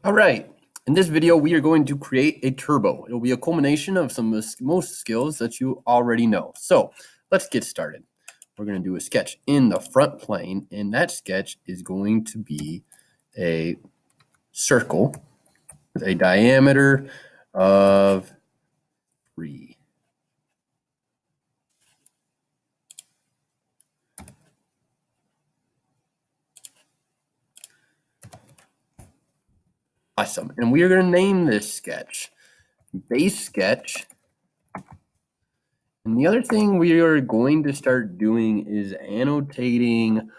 All right, in this video, we are going to create a turbo. It'll be a culmination of some of the most skills that you already know. So let's get started. We're going to do a sketch in the front plane, and that sketch is going to be a circle with a diameter of 3. Awesome, and we are going to name this sketch base sketch. And the other thing we are going to start doing is annotating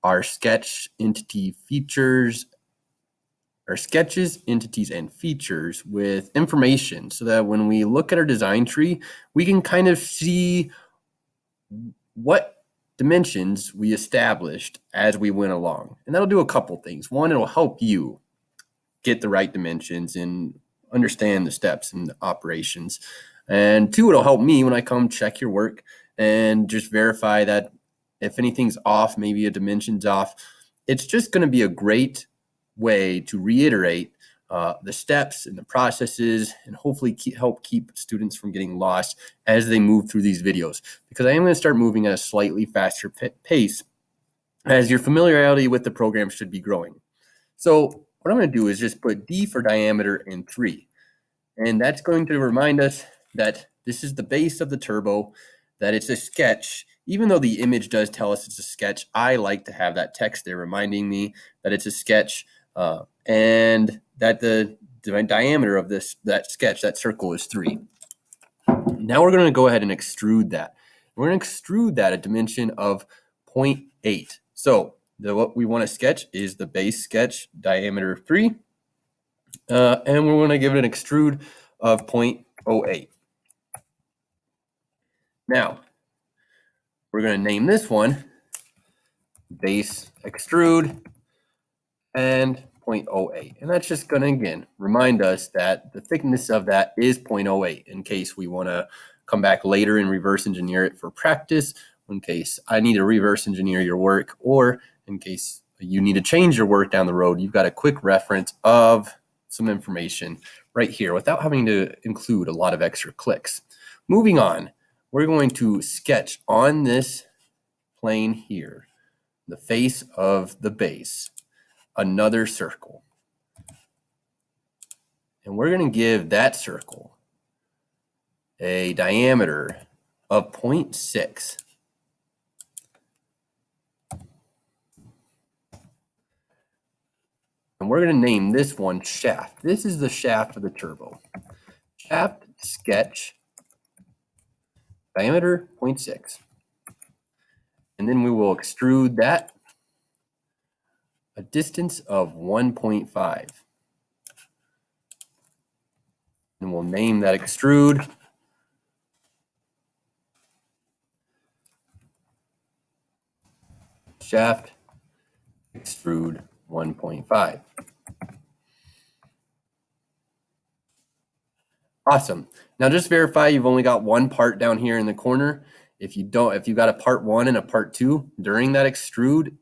our sketch entity features, our sketches, entities, and features with information so that when we look at our design tree, we can kind of see what dimensions we established as we went along. And that'll do a couple things. One, it'll help you get the right dimensions and understand the steps and the operations. And two, it'll help me when I come check your work and just verify that if anything's off, maybe a dimension's off. It's just going to be a great way to reiterate the steps and the processes and hopefully help keep students from getting lost as they move through these videos, because I am going to start moving at a slightly faster pace as your familiarity with the program should be growing. So what I'm going to do is just put D for diameter and 3. And that's going to remind us that this is the base of the turbo, that it's a sketch. Even though the image does tell us it's a sketch, I like to have that text there reminding me that it's a sketch and that the diameter of that sketch, that circle, is 3. Now we're going to go ahead and extrude that. We're going to extrude that at dimension of 0.8. So what we want to sketch is the base sketch diameter of 3. And we're going to give it an extrude of 0.08. Now, we're going to name this one base extrude and 0.08. And that's just going to, again, remind us that the thickness of that is 0.08 in case we want to come back later and reverse engineer it for practice, in case I need to reverse engineer your work, or in case you need to change your work down the road. You've got a quick reference of some information right here without having to include a lot of extra clicks. Moving on, we're going to sketch on this plane here, the face of the base, another circle. And we're going to give that circle a diameter of 0.6. And we're going to name this one shaft. This is the shaft of the turbo. Shaft sketch, diameter 0.6. And then we will extrude that a distance of 1.5. And we'll name that extrude shaft extrude 1.5. Awesome. Now just verify you've only got one part down here in the corner. If you've got a part 1 and a part 2, during that extrude,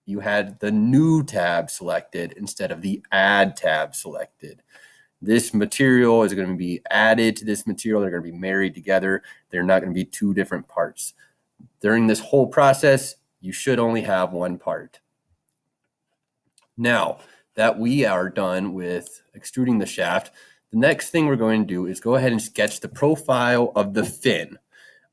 you had the new tab selected instead of the add tab selected. This material is going to be added to this material. They're going to be married together. They're not going to be two different parts. During this whole process, you should only have one part. Now that we are done with extruding the shaft, the next thing we're going to do is go ahead and sketch the profile of the fin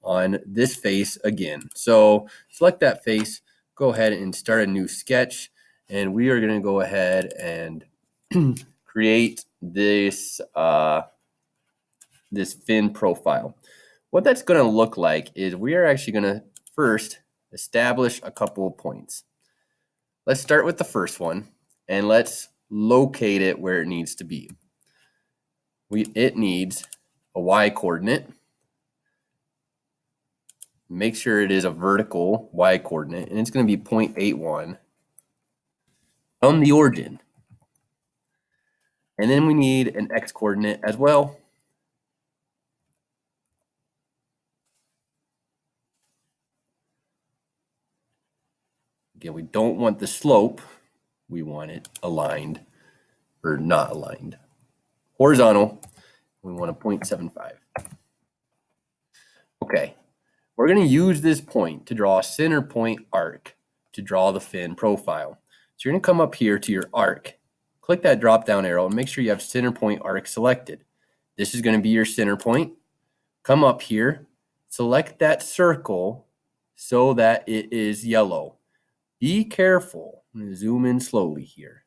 on this face again. So select that face, go ahead and start a new sketch, and we are going to go ahead and create this this fin profile. What that's going to look like is we are actually going to first establish a couple of points. Let's start with the first one, and let's locate it where it needs to be. It needs a y coordinate. Make sure it is a vertical y coordinate, and it's going to be 0.81 on the origin. And then we need an x coordinate as well. Again, we don't want the slope. We want it aligned or not aligned. Horizontal, we want a 0.75. Okay, we're going to use this point to draw a center point arc to draw the fin profile. So you're going to come up here to your arc, click that drop down arrow, and make sure you have center point arc selected. This is going to be your center point. Come up here, select that circle so that it is yellow. Be careful, I'm going to zoom in slowly here,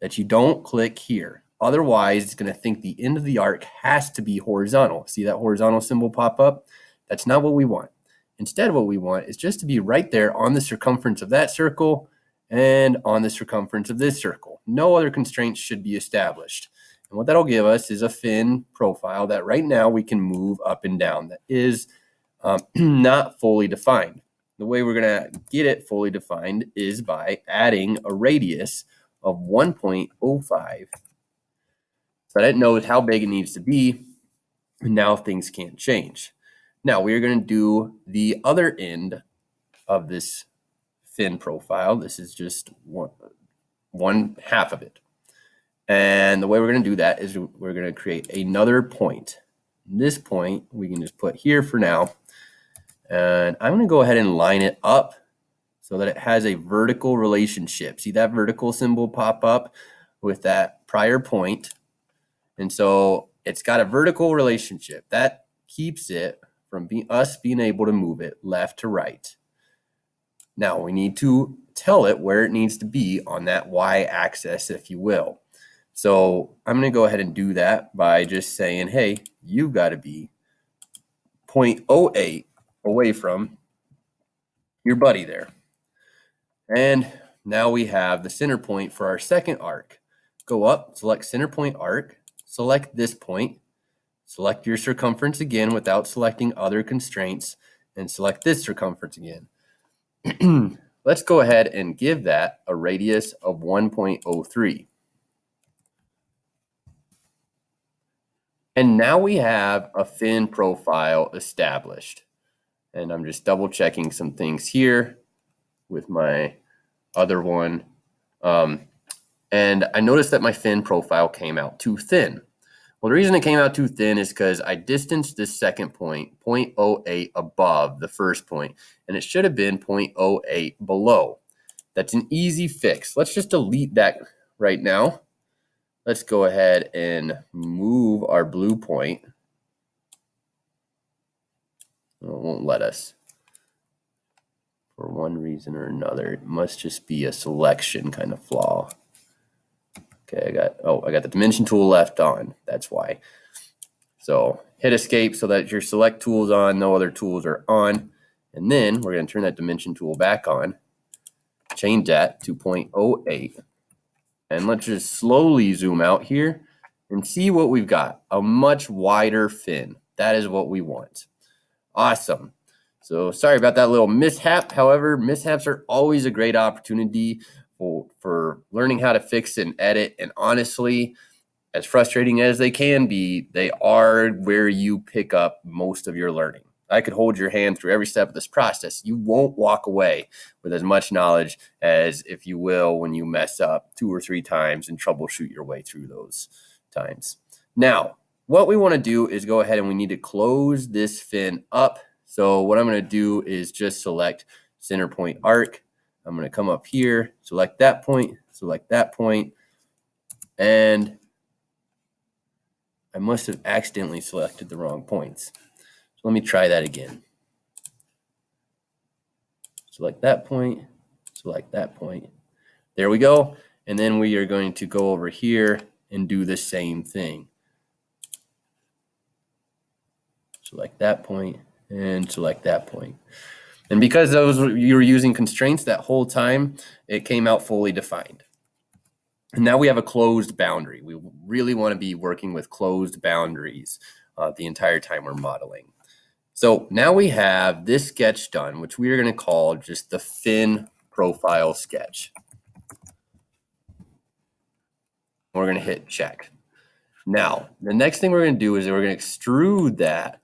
that you don't click here. Otherwise, it's going to think the end of the arc has to be horizontal. See that horizontal symbol pop up? That's not what we want. Instead, what we want is just to be right there on the circumference of that circle and on the circumference of this circle. No other constraints should be established. And what that'll give us is a fin profile that right now we can move up and down. That is not fully defined. The way we're going to get it fully defined is by adding a radius of 1.05 so that it knows how big it needs to be, and now things can't change. Now we're going to do the other end of this fin profile. This is just one half of it. And the way we're going to do that is we're going to create another point. This point we can just put here for now. And I'm going to go ahead and line it up so that it has a vertical relationship. See that vertical symbol pop up with that prior point? And so it's got a vertical relationship. That keeps it from us being able to move it left to right. Now we need to tell it where it needs to be on that y-axis, if you will. So I'm going to go ahead and do that by just saying, hey, you've got to be 0.08 away from your buddy there. And now we have the center point for our second arc. Go up, select center point arc, select this point, select your circumference again without selecting other constraints, and select this circumference again. Let's go ahead and give that a radius of 1.03. And now we have a fin profile established. And I'm just double checking some things here with my other one. And I noticed that my fin profile came out too thin. Well, the reason it came out too thin is because I distanced this second point 0.08 above the first point, and it should have been 0.08 below. That's an easy fix. Let's just delete that right now. Let's go ahead and move our blue point. Well, it won't let us for one reason or another. It must just be a selection kind of flaw. Okay, I got the dimension tool left on. That's why. So hit escape so that your select tool's on, no other tools are on. And then we're going to turn that dimension tool back on, change that to 0.08. And let's just slowly zoom out here and see what we've got. A much wider fin. That is what we want. Awesome. So sorry about that little mishap. However, mishaps are always a great opportunity for learning how to fix and edit. And honestly, as frustrating as they can be, they are where you pick up most of your learning. I could hold your hand through every step of this process. You won't walk away with as much knowledge as if you will when you mess up 2 or 3 times and troubleshoot your way through those times. Now, what we want to do is go ahead and we need to close this fin up. So what I'm going to do is just select center point arc. I'm going to come up here, select that point, and I must have accidentally selected the wrong points. So let me try that again. Select that point, select that point. There we go. And then we are going to go over here and do the same thing. Select that point and select that point. And because you were using constraints that whole time, it came out fully defined. And now we have a closed boundary. We really want to be working with closed boundaries the entire time we're modeling. So now we have this sketch done, which we are going to call just the fin profile sketch. We're going to hit check. Now, the next thing we're going to do is we're going to extrude that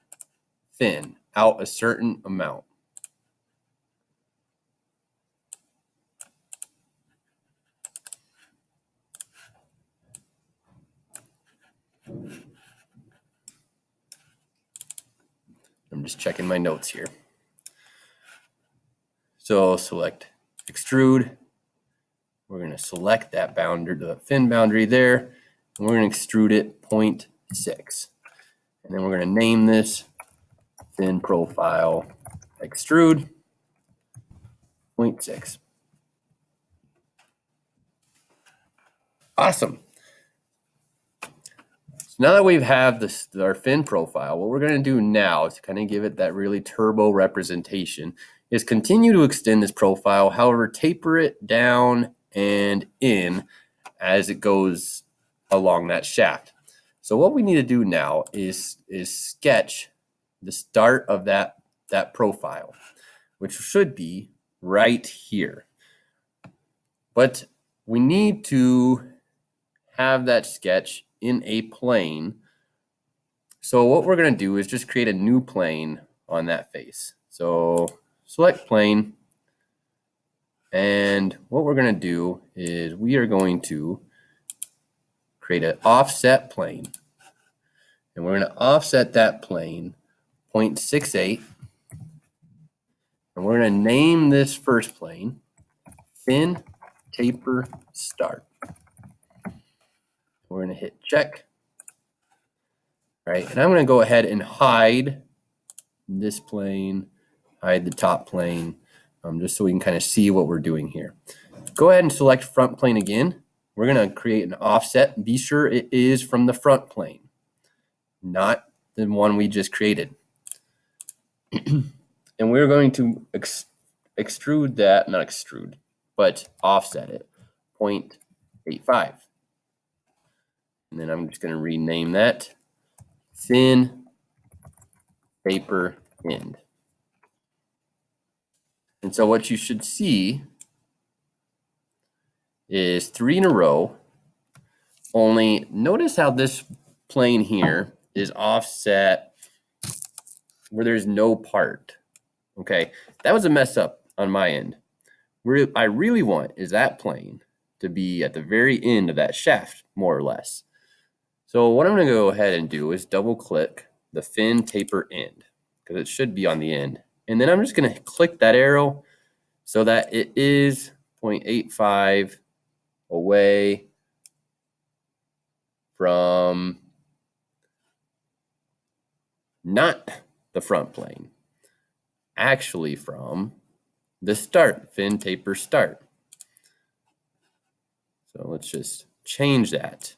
fin out a certain amount. I'm just checking my notes here. So select extrude. We're going to select that boundary, the fin boundary there, and we're going to extrude it 0.6. And then we're going to name this fin profile extrude 0.6. Awesome. So now that we have our fin profile, what we're going to do now to kind of give it that really turbo representation is continue to extend this profile, however, taper it down and in as it goes along that shaft. So what we need to do now is sketch the start of that profile, which should be right here. But we need to have that sketch in a plane. So what we're going to do is just create a new plane on that face. So select plane. And what we're going to do is we are going to create an offset plane. And we're going to offset that plane 0.68. And we're going to name this first plane fin taper start. We're going to hit check. All right, and I'm going to go ahead and hide this plane, hide the top plane, just so we can kind of see what we're doing here. Go ahead and select front plane again. We're going to create an offset. Be sure it is from the front plane, not the one we just created. And we're going to extrude that, not extrude, but offset it, 0.85. And then I'm just going to rename that fin taper end. And so what you should see is 3 in a row, only notice how this plane here is offset where there's no part. Okay, that was a mess up on my end. Where I really want is that plane to be at the very end of that shaft, more or less. So what I'm going to go ahead and do is double click the fin taper end, because it should be on the end. And then I'm just going to click that arrow so that it is 0.85 away from not the front plane, actually from the start, fin taper start. So let's just change that.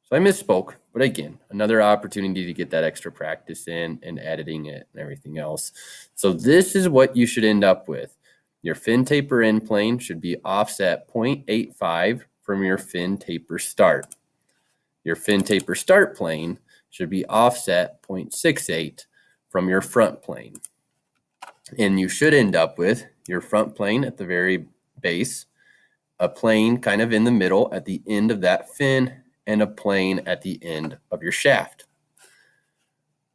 So I misspoke, but again, another opportunity to get that extra practice in and editing it and everything else. So this is what you should end up with. Your fin taper end plane should be offset 0.85 from your fin taper start. Your fin taper start plane should be offset 0.68 from your front plane. And you should end up with your front plane at the very base, a plane kind of in the middle at the end of that fin, and a plane at the end of your shaft.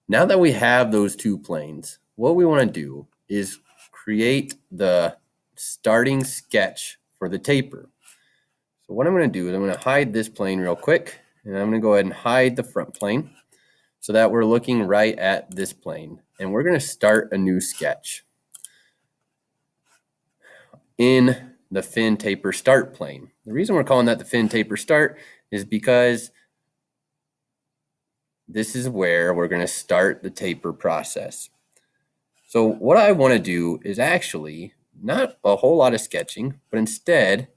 Now that we have those two planes, what we want to do is create the starting sketch for the taper. So what I'm going to do is I'm going to hide this plane real quick, and I'm going to go ahead and hide the front plane so that we're looking right at this plane. And we're going to start a new sketch in the fin taper start plane. The reason we're calling that the fin taper start is because this is where we're going to start the taper process. So what I want to do is actually not a whole lot of sketching, but instead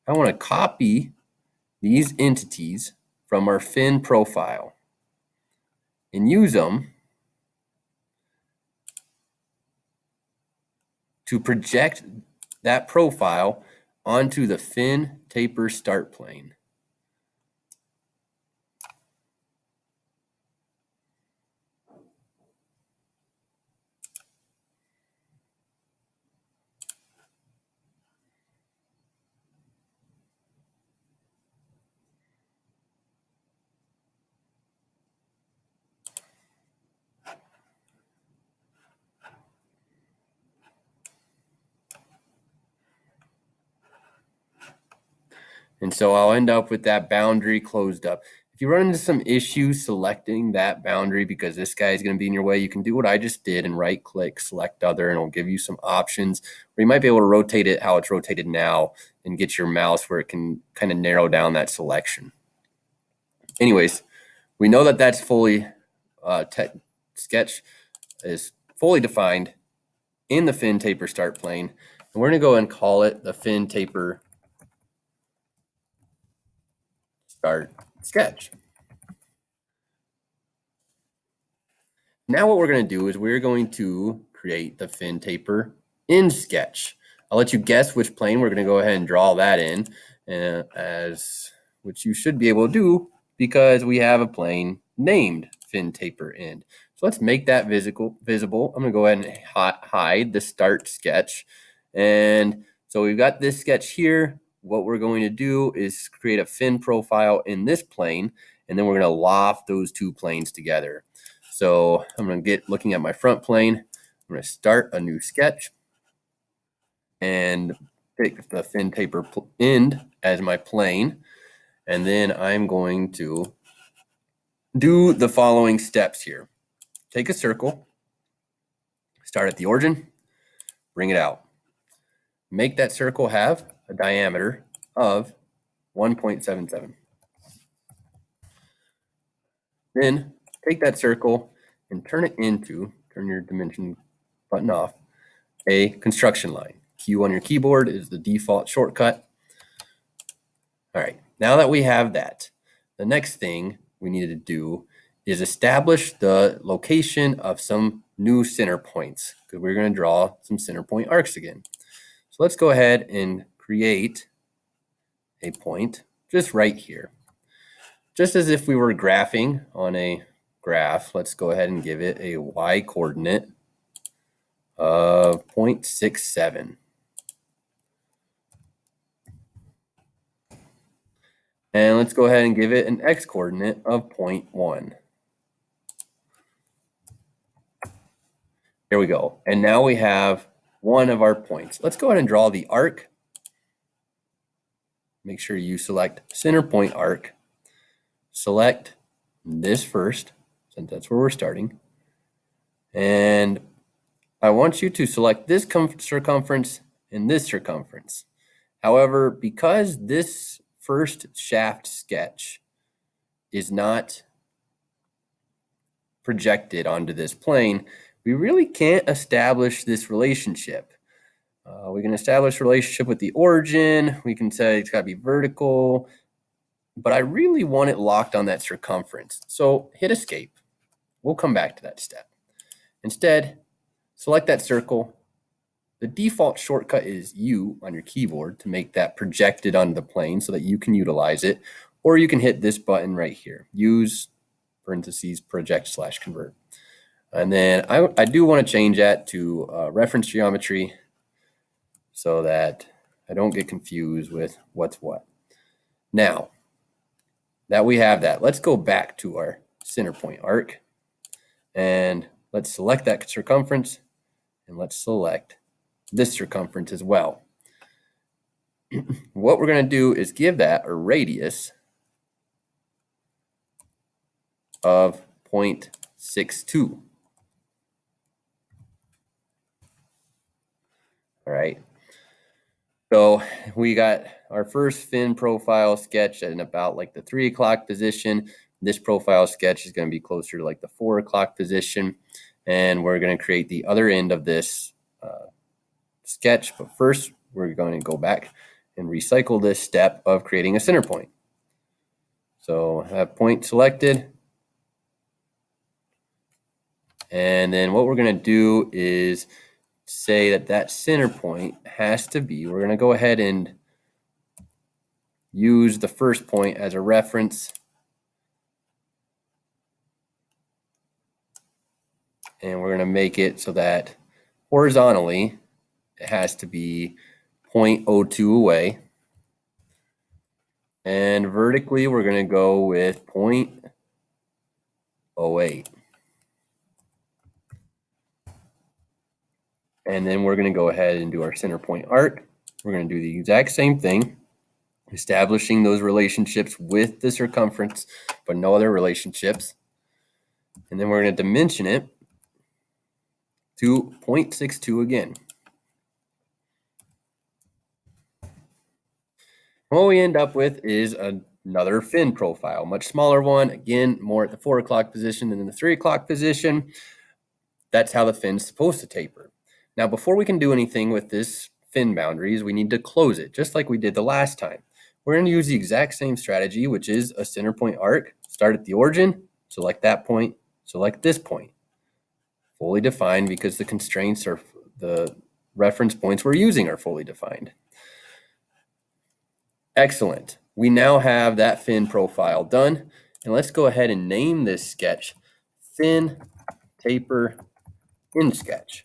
I want to copy these entities from our fin profile and use them to project that profile onto the fin taper start plane. And so I'll end up with that boundary closed up. If you run into some issues selecting that boundary because this guy is going to be in your way, you can do what I just did and right click, select other, and it'll give you some options where you might be able to rotate it how it's rotated now and get your mouse where it can kind of narrow down that selection. Anyways, we know that that's fully sketch is fully defined in the fin taper start plane. And we're going to go and call it the fin taper start sketch. Now what we're going to do is we're going to create the fin taper in Sketch. I'll let you guess which plane. We're going to go ahead and draw that in, which you should be able to do because we have a plane named fin taper end. So let's make that visible. I'm going to go ahead and hide the start sketch. And so we've got this sketch here. What we're going to do is create a fin profile in this plane, and then we're going to loft those two planes together. So I'm going to get looking at my front plane. I'm going to start a new sketch and pick the fin taper end as my plane. And then I'm going to do the following steps here. Take a circle, start at the origin, bring it out. Make that circle have a diameter of 1.77. Then take that circle and turn your dimension button off, a construction line. Q on your keyboard is the default shortcut. All right, now that we have that, the next thing we need to do is establish the location of some new center points, because we're going to draw some Centerpoint arcs again. So let's go ahead and create a point just right here. Just as if we were graphing on a graph, let's go ahead and give it a y coordinate of 0.67. And let's go ahead and give it an x coordinate of 0.1. There we go. And now we have one of our points. Let's go ahead and draw the arc. Make sure you select Centerpoint Arc. Select this first, since that's where we're starting. And I want you to select this circumference and this circumference. However, because this first shaft sketch is not projected onto this plane, we really can't establish this relationship. We can establish a relationship with the origin. We can say it's got to be vertical, but I really want it locked on that circumference. So hit escape. We'll come back to that step. Instead, select that circle. The default shortcut is U on your keyboard to make that projected onto the plane so that you can utilize it, or you can hit this button right here, use parentheses project/convert. And then I do want to change that to reference geometry so that I don't get confused with what's what. Now that we have that, let's go back to our Centerpoint arc and let's select that circumference and let's select this circumference as well. What we're going to do is give that a radius of 0.62. All right. So we got our first fin profile sketch at about like the 3 o'clock position. This profile sketch is going to be closer to like the 4 o'clock position. And we're going to create the other end of this sketch. But first, we're going to go back and recycle this step of creating a center point. So have point selected. And then what we're going to do is say that that center point has to be, we're going to go ahead and use the first point as a reference. And we're going to make it so that horizontally, it has to be 0.02 away. And vertically, we're going to go with 0.08. And then we're going to go ahead and do our Centerpoint arc. We're going to do the exact same thing. establishing those relationships with the circumference, but no other relationships. And then we're going to dimension it to 0.62 again. What we end up with is another fin profile, much smaller one, again, more at the 4 o'clock position than in the 3 o'clock position. That's how the fin's supposed to taper. Now, before we can do anything with this fin boundaries, we need to close it, just like we did the last time. We're going to use the exact same strategy, which is a center point arc. Start at the origin, select that point, select this point. Fully defined because the constraints are the reference points we're using are fully defined. Excellent. We now have that fin profile done. And let's go ahead and name this sketch fin taper in sketch.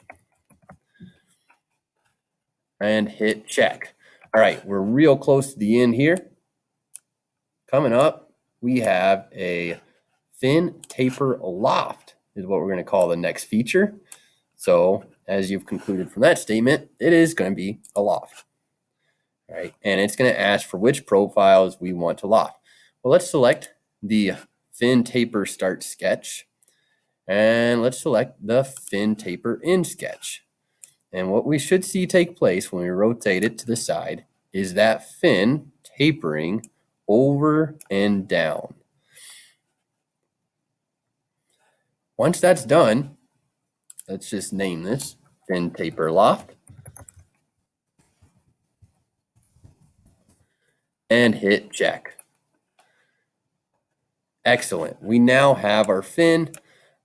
And hit check. All right, we're real close to the end here. Coming up, we have a fin taper loft is what we're going to call the next feature. So as you've concluded from that statement, it is going to be a loft. All right, and it's going to ask for which profiles we want to loft. Well, let's select the fin taper start sketch, and let's select the fin taper in sketch. And what we should see take place when we rotate it to the side is that fin tapering over and down. Once that's done, let's just name this fin taper loft and hit check. Excellent. We now have our fin,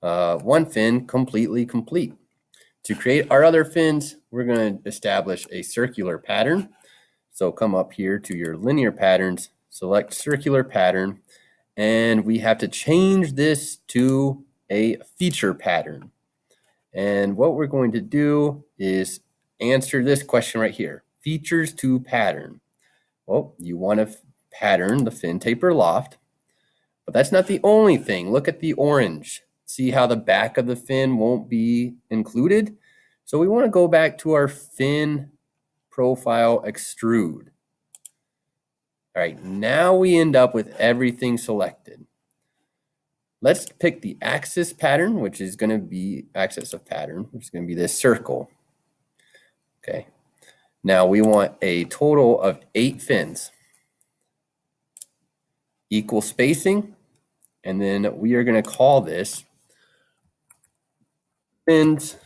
one fin completely complete. To create our other fins, we're going to establish a circular pattern. So come up here to your linear patterns, select circular pattern, and we have to change this to a feature pattern. And what we're going to do is answer this question right here, features to pattern. Well, you want to pattern the fin taper loft, but that's not the only thing. Look at the orange. See how the back of the fin won't be included? So we want to go back to our fin profile extrude. All right, now we end up with everything selected. Let's pick the axis pattern, which is going to be axis of pattern, which is going to be this circle. Okay. Now we want a total of 8 fins. Equal spacing, and then we are going to call this fins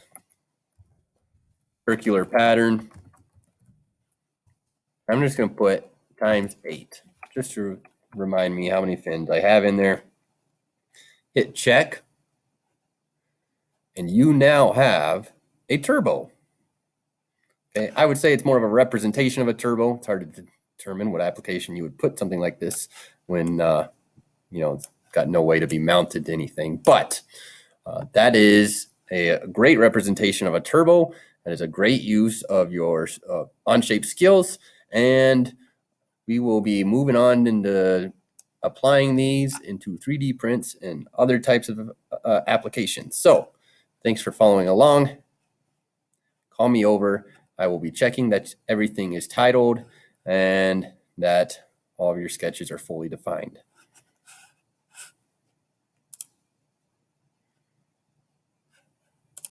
circular pattern. I'm just going to put times 8, just to remind me how many fins I have in there. Hit check, and you now have a turbo. Okay, I would say it's more of a representation of a turbo. It's hard to determine what application you would put something like this when it's got no way to be mounted to anything. But that is a great representation of a turbo. That is a great use of your on-shape skills, and we will be moving on into applying these into 3D prints and other types of applications. So thanks for following along. Call me over. I will be checking that everything is titled and that all of your sketches are fully defined.